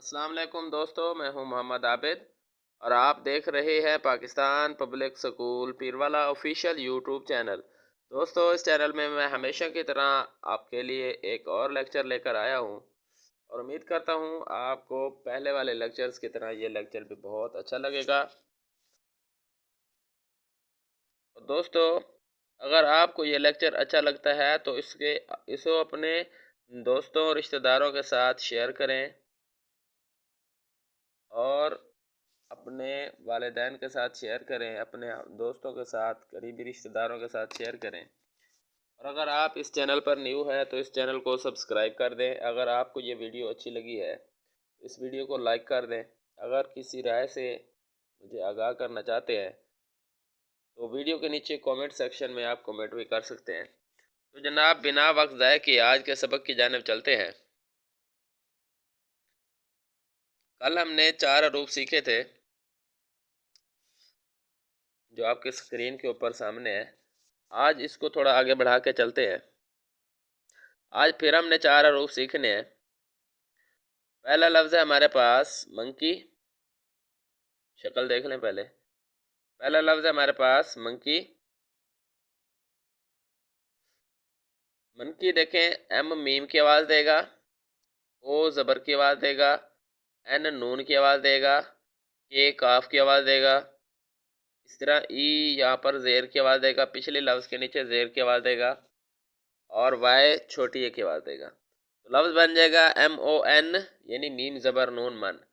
अस्सलाम वालेकुम दोस्तों, मैं हूं मोहम्मद आबिद और आप देख रहे हैं Pakistan public school Pirwala official YouTube channel. दोस्तों, इस चैनल में मैं हमेशा की तरह आपके लिए एक और लेक्चर लेकर आया हूं और उम्मीद करता हूं आपको पहले वाले लेक्चर्स की तरह ये लेक्चर भी बहुत अच्छा लगेगा। और दोस्तों, अगर आपको ये लेक्चर अच्छा लगता है तो इसको अपने दोस्तों और रिश्तेदारों के साथ शेयर करें और अपने वालिदैन के साथ शेयर करें, अपने दोस्तों के साथ, करीबी रिश्तेदारों के साथ शेयर करें। और अगर आप इस चैनल पर न्यू हैं तो इस चैनल को सब्सक्राइब कर दें। अगर आपको ये वीडियो अच्छी लगी है तो इस वीडियो को लाइक कर दें। अगर किसी राय से मुझे आगाह करना चाहते हैं तो वीडियो के नीचे कमेंट सेक्शन में आप कमेंट भी कर सकते हैं। तो जनाब, बिना वक्त ज़ाय किए आज के सबक की जानिब चलते हैं। कल हमने 4 हरूफ सीखे थे जो आपके स्क्रीन के ऊपर सामने है। आज इसको थोड़ा आगे बढ़ा के चलते हैं। आज फिर हमने 4 हरूफ सीखने हैं। पहला लफ्ज़ है हमारे पास मंकी। शक्ल देख लें पहले। पहला लफ्ज़ है हमारे पास मंकी। मंकी देखें, एम मीम की आवाज़ देगा, ओ ज़बर की आवाज़ देगा, एन नून की आवाज़ देगा, के काफ की आवाज़ देगा। इस तरह ई यहाँ पर ज़ेर की आवाज़ देगा, पिछले लफ्ज़ के नीचे ज़ेर की आवाज़ देगा और वाई छोटी ए की आवाज़ देगा। तो लफ्ज़ बन जाएगा एम ओ एन यानी मीम ज़बर नून मन,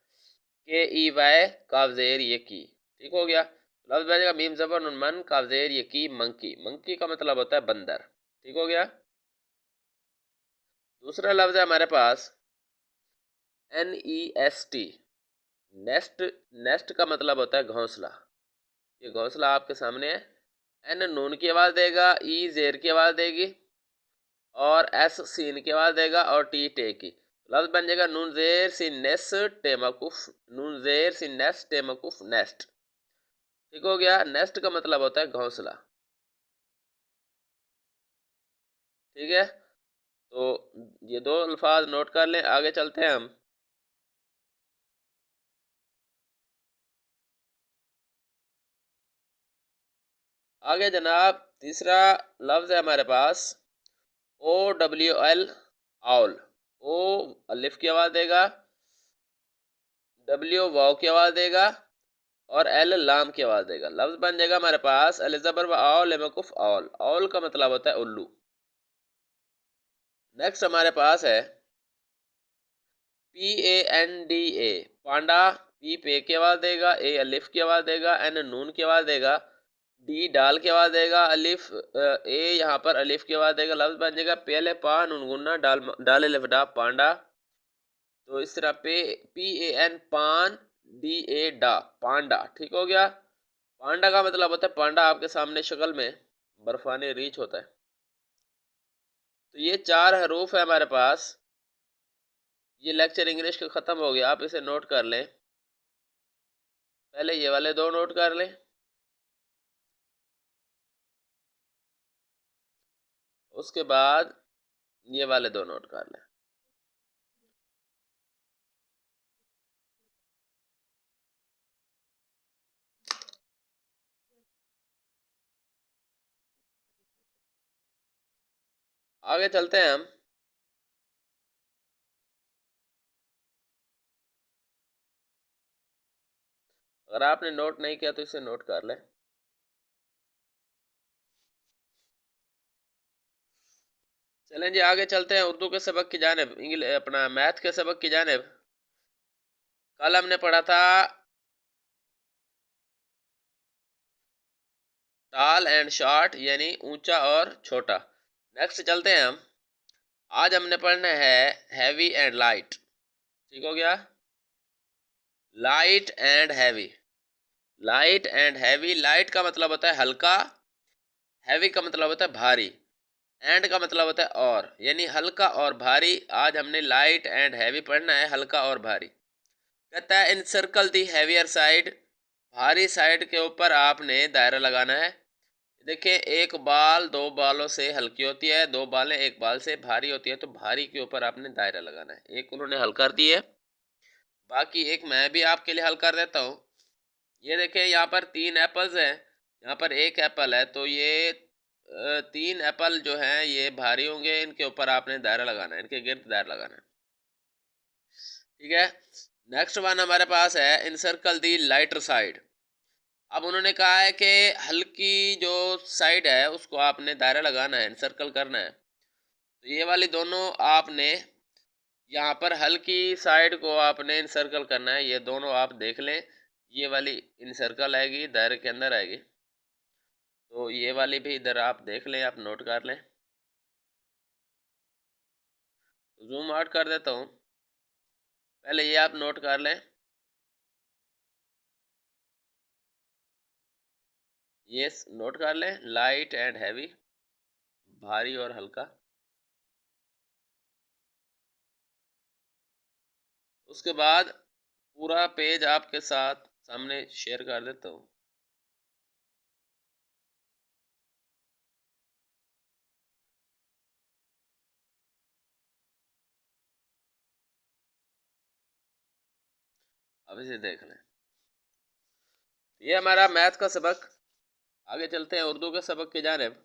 के ई वाई काफ ज़ेर ये की। ठीक हो गया। लफ्ज़ बन जाएगा मीम ज़बर नून मन काफ ज़ेर ये की मंकी। मंकी का मतलब होता है बंदर। ठीक हो गया। दूसरा लफ्ज़ है हमारे पास N E S T, nest. Nest का मतलब होता है घोंसला। ये घोंसला आपके सामने है। एन नून की आवाज़ देगा, ई ज़ेर की आवाज़ देगी और एस सीन की आवाज़ देगा और टी टे की। लफ्ज़ बन जाएगा नून ज़ेर सिन नेस टेमकुफ, नून ज़ेर सिन नेस टेमकुफ नेस्ट। ठीक हो गया। नेस्ट का मतलब होता है घोंसला। ठीक है। तो ये दो अल्फाज नोट कर लें, आगे चलते हैं हम। आगे जनाब, तीसरा लफ्ज़ है हमारे पास ओ डब्ल्यू एल, आउल। ओ अलिफ की आवाज़ देगा, डब्ल्यू वाव की आवाज़ देगा और एल लाम की आवाज़ देगा। लफ्ज़ बन जाएगा हमारे पास अल ज़बर व आउल मकुफ आउल। आउल का मतलब होता है उल्लू। नेक्स्ट हमारे पास है P A N D A, panda. पी पे की आवाज़ देगा, ए अलिफ की आवाज़ देगा, एन नून की आवाज़ देगा, डी डाल की आवाज़ देगा, अलिफ ए यहाँ पर अलिफ की आवाज़ देगा। लफ्ज़ बन जाएगा पहले पा नून गुन्ना डाल डाल अलिफ डा पांडा। तो इस तरह पे पी ए एन पान, डी ए डा पांडा। ठीक हो गया। पांडा का मतलब होता है पांडा आपके सामने शक्ल में बर्फानी रीछ होता है। तो ये 4 हरूफ है हमारे पास। ये लेक्चर इंग्लिश का ख़त्म हो गया, आप इसे नोट कर लें। पहले ये वाले दो नोट कर लें, उसके बाद ये वाले दो नोट कर लें। आगे चलते हैं हम। अगर आपने नोट नहीं किया तो इसे नोट कर लें। चलें जी, आगे चलते हैं उर्दू के सबक की जानिब, इंग्लिश अपना मैथ के सबक की जानिब। कल हमने पढ़ा था टॉल एंड शॉर्ट यानी ऊंचा और छोटा। नेक्स्ट चलते हैं हम। आज हमने पढ़ना है हैवी एंड लाइट। ठीक हो गया। Light and heavy. Light and heavy. Light का मतलब होता है हल्का, हैवी का मतलब होता है भारी, एंड का मतलब होता है और, यानी हल्का और भारी। आज हमने लाइट एंड हैवी पढ़ना है, हल्का और भारी। कहता है इन सर्कल दी हैवियर साइड, भारी साइड के ऊपर आपने दायरा लगाना है। देखिए, एक बाल दो बालों से हल्की होती है, दो बालें एक बाल से भारी होती है, तो भारी के ऊपर आपने दायरा लगाना है। एक उन्होंने हल्का दी है, बाकी एक मैं भी आपके लिए हल कर देता हूँ। ये देखें, यहाँ पर 3 एप्पल्स हैं, यहाँ पर 1 एप्पल है, तो ये 3 एप्पल जो हैं ये भारी होंगे, इनके ऊपर आपने दायरा लगाना है, इनके गिर्द दायरा लगाना है। ठीक है। नेक्स्ट वन हमारे पास है इनसर्कल दी लाइटर साइड। अब उन्होंने कहा है कि हल्की जो साइड है उसको आपने दायरा लगाना है, इनसर्कल करना है। तो ये वाली दोनों आपने यहाँ पर हल्की साइड को आपने इनसर्कल करना है। ये दोनों आप देख लें, ये वाली इनसर्कल आएगी, दायरे के अंदर आएगी। तो ये वाली भी इधर आप देख लें, आप नोट कर लें। जूम आउट कर देता हूँ, पहले ये आप नोट कर लें। ये नोट कर लें, लाइट एंड हैवी, भारी और हल्का। उसके बाद पूरा पेज आपके साथ सामने शेयर कर देता हूँ। अब इसे देख लें। ये हमारा मैथ का सबक। आगे चलते हैं उर्दू के सबक की जानिब।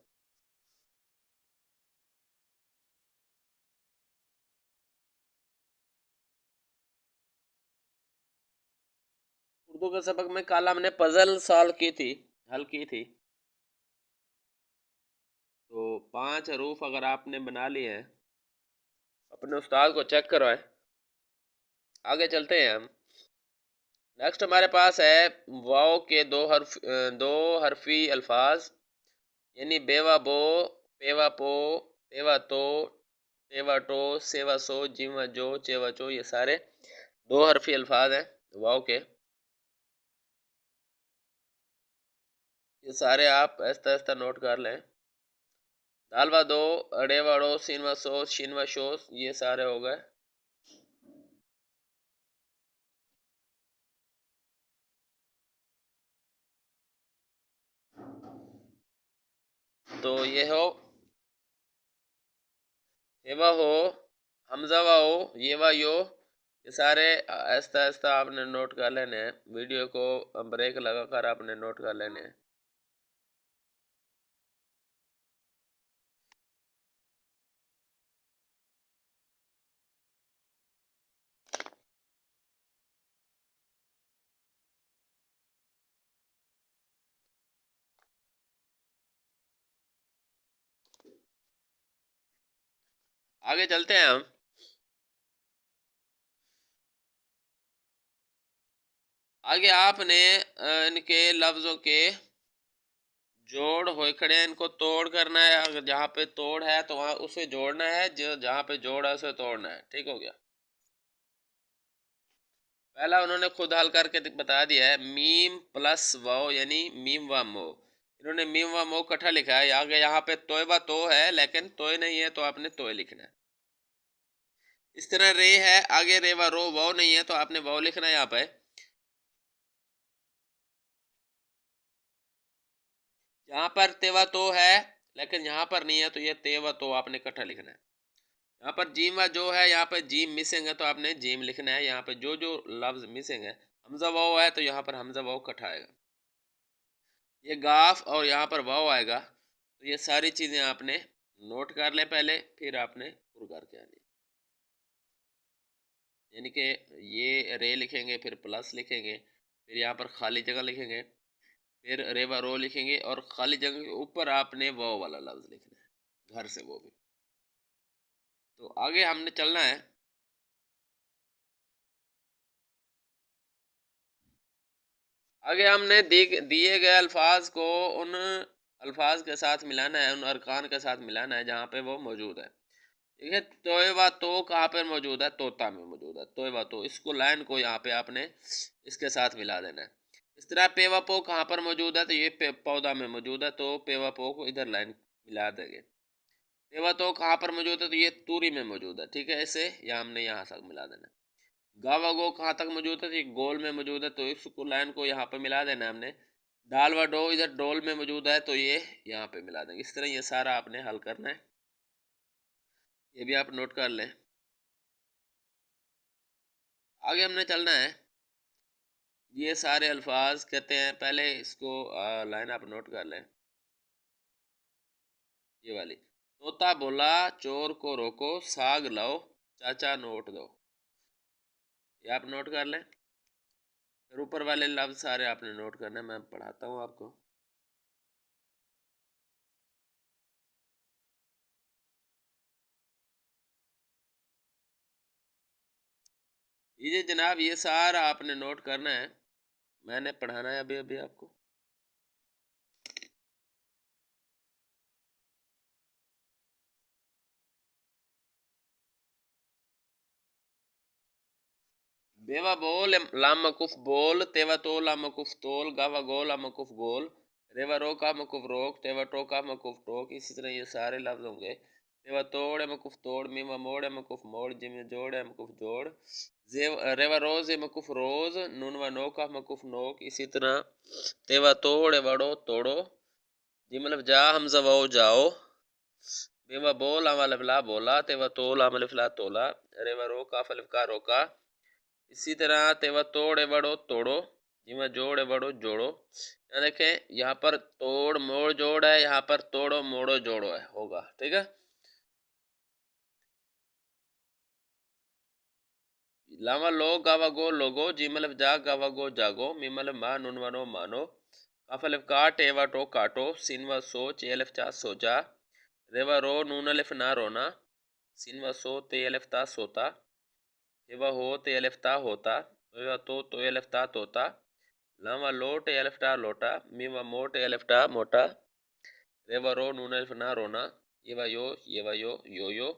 उर्दू के सबक में कल हमने पजल सॉल्व की थी, हल की थी। तो 5 हरूफ अगर आपने बना लिए हैं, अपने उस्ताद को चेक करवाएं। आगे चलते हैं हम। नेक्स्ट हमारे पास है वाव के दो हरफी अल्फाज, यानी बेवा बो, पेवा पो, तेवा तो, तेवा टो, सेवा सो, जीवा जो, चेवा चो, ये सारे 2 हरफी अल्फाज हैं वाव के। ये सारे आप ऐसा ऐसा नोट कर लें। दालवा दो, अड़ेवा डो, सीनवा सो, शिनवा शो, ये सारे हो गए। तो ये हो हेवा हो, हमजा वा हो, ये वा यो, ये सारे आहिस्ता आहिस्ता आपने नोट कर लेने हैं। वीडियो को ब्रेक लगाकर आपने नोट कर लेने हैं। आगे चलते हैं हम। आगे आपने इनके लफ्ज़ों के जोड़ होए खड़े हैं, इनको तोड़ करना है। अगर जहाँ पे तोड़ है तो वहाँ उसे जोड़ना है, जो जहाँ पे जोड़ है उसे तोड़ना है। ठीक हो गया। पहला उन्होंने खुद हल करके बता दिया है, मीम प्लस वाओ यानी मीम व मो। इन्होंने मीम व मो इकट्ठा लिखा है। आगे यहाँ पे तोयबा तो है, लेकिन तोय नहीं है, तो आपने तोय लिखना है। इस तरह रे है, आगे रे व रो, वाओ नहीं है, तो आपने वाओ लिखना है यहाँ पे। यहाँ पर तेवा तो है, लेकिन यहाँ पर नहीं है, तो ये तेवा तो आपने इकट्ठा लिखना है। यहाँ पर जीम व जो है, यहाँ पे जीम मिसिंग है, तो आपने जीम लिखना है। यहाँ पे जो जो लफ्ज मिसिंग है, हमजा वाओ है, तो यहाँ पर हमजा वाओ इकट्ठा आएगा। ये गाफ और यहाँ पर वाओ आएगा। तो ये सारी चीज़ें आपने नोट कर लें पहले, फिर आपने पुर करके आनी। यानी कि ये रे लिखेंगे, फिर प्लस लिखेंगे, फिर यहाँ पर खाली जगह लिखेंगे, फिर रेवा रो लिखेंगे, और खाली जगह के ऊपर आपने वाओ वाला लफ्ज़ लिखना है, घर से वो भी। तो आगे हमने चलना है। आगे हमने दिए गए अल्फाज को उन अल्फाज के साथ मिलाना है, उन अरकान के साथ मिलाना है जहाँ पे वो मौजूद है। ठीक है। तोयबा तो कहाँ पर मौजूद है? तोता में मौजूद है। तोयबा तो, इसको लाइन को यहाँ पे आपने इसके साथ मिला देना है। इस तरह पेवा पो कहाँ पर मौजूद है? तो ये पौधा में मौजूद है, तो पेवा पो को इधर लाइन मिला देंगे। पेवा तो कहाँ पर मौजूद है? तो ये तूरी में मौजूद है। ठीक है, इसे यहाँ हमने यहाँ तक मिला देना है। गावा गो कहाँ तक मौजूद है? तो ये गोल में मौजूद है, तो इसको लाइन को यहाँ पे मिला देना है हमने। डाल व डो इधर डोल में मौजूद है, तो ये यहाँ पे मिला देंगे। इस तरह ये सारा आपने हल करना है। ये भी आप नोट कर लें। आगे हमने चलना है। ये सारे अल्फाज कहते हैं, पहले इसको लाइन आप नोट कर लें, ये वाली। तोता बोला चोर को रोको, साग लाओ चाचा नोट दो। ये आप नोट कर लें। फिर ऊपर वाले लफ्ज सारे आपने नोट करने, मैं पढ़ाता हूँ आपको। ये जनाब ये सारा आपने नोट करना है, मैंने पढ़ाना है अभी अभी आपको। बेवा बोल लाम मकुफ बोल, तेवा तो लाम मकुफ तोल, गावा गोल लाम मकुफ गोल, रेवा रो का मकुफ रोक, तेवा टो का मकुफ टोक। इसी तरह ये सारे लफ्ज होंगे। तेवा तोड़ है मकुफ तोड़, मीमा मोड़ है मकुफ मोड़, जिम जोड़ है मकुफ जोड़, रेवा रोज है मकुफ रोज, नूनवा नो का मकुफ नोक। इसी तरह तेवा तोड़ है वड़ो तोड़ो, जिम जा हमजा वो जाओ, बेवा बोल अमल फिला बोला, तेवा तोल अमल फिला तोला, रेवा रो का फलिफ का रोका। इसी तरह तेवा तोड़ बड़ो तोड़ो, जिमा जोड़ बड़ो जोड़ो। यहाँ देखें, यहाँ पर तोड़ मोड़ जोड़ है, यहाँ पर तोड़ो मोड़ो जोड़ो है, होगा ठीक है। लावा लो गावा गो लोगो, जिमल जा गावा गो जागो, मिमल मा नुन वनो मानो, काफल का टेवा टो काटो, सिनवा सो चेलफ चा सोचा, रेवा रो नून अलिफ ना रोना, सिनवा सो ते अलिफ ता सोता, हेवा हो ते अलिफ ता होता, तो अलिफ ता तोता, लावा लोट एलिफ्टा लोटा, मीवा मोट एलिफ्टा मोटा, रेवा रो नून अलिफ ना रोना, येवा यो यो,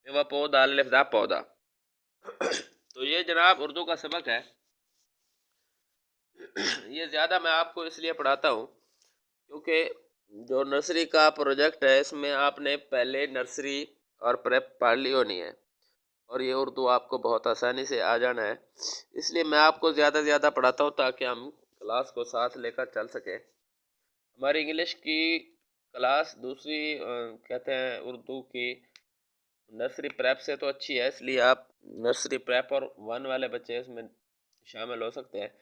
मेवा पो दाल अलिफ दा पौधा। तो ये जनाब उर्दू का सबक है। ये ज़्यादा मैं आपको इसलिए पढ़ाता हूँ क्योंकि जो नर्सरी का प्रोजेक्ट है इसमें आपने पहले नर्सरी और प्रेप पढ़ ली होनी है, और ये उर्दू आपको बहुत आसानी से आ जाना है। इसलिए मैं आपको ज़्यादा से ज़्यादा पढ़ाता हूँ ताकि हम क्लास को साथ लेकर चल सकें। हमारी इंग्लिश की क्लास दूसरी कहते हैं उर्दू की नर्सरी प्रेप से तो अच्छी है, इसलिए आप नर्सरी प्रेप और वन वाले बच्चे इसमें शामिल हो सकते हैं।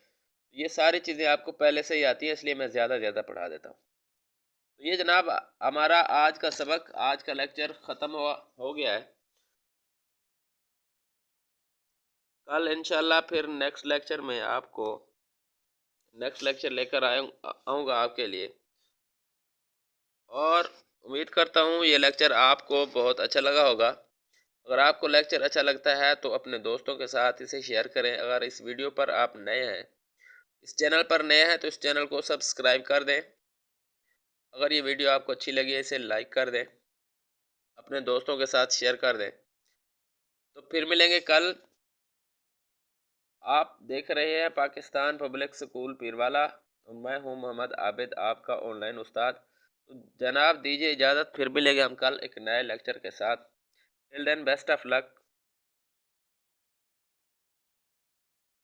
ये सारी चीज़ें आपको पहले से ही आती है, इसलिए मैं ज़्यादा ज़्यादा पढ़ा देता हूँ। तो ये जनाब हमारा आज का सबक, आज का लेक्चर ख़त्म हो गया है। कल इंशाल्लाह फिर नेक्स्ट लेक्चर में आपको नेक्स्ट लेक्चर लेकर आऊँगा आपके लिए, और उम्मीद करता हूँ ये लेक्चर आपको बहुत अच्छा लगा होगा। अगर आपको लेक्चर अच्छा लगता है तो अपने दोस्तों के साथ इसे शेयर करें। अगर इस वीडियो पर आप नए हैं, इस चैनल पर नए हैं, तो इस चैनल को सब्सक्राइब कर दें। अगर ये वीडियो आपको अच्छी लगी है इसे लाइक कर दें, अपने दोस्तों के साथ शेयर कर दें। तो फिर मिलेंगे कल। आप देख रहे हैं पाकिस्तान पब्लिक स्कूल पीरवाला, मैं हूं मोहम्मद आबिद, आपका ऑनलाइन उस्ताद। तो जनाब दीजिए इजाज़त, फिर मिलेंगे हम कल एक नए लेक्चर के साथ। Till then best of luck.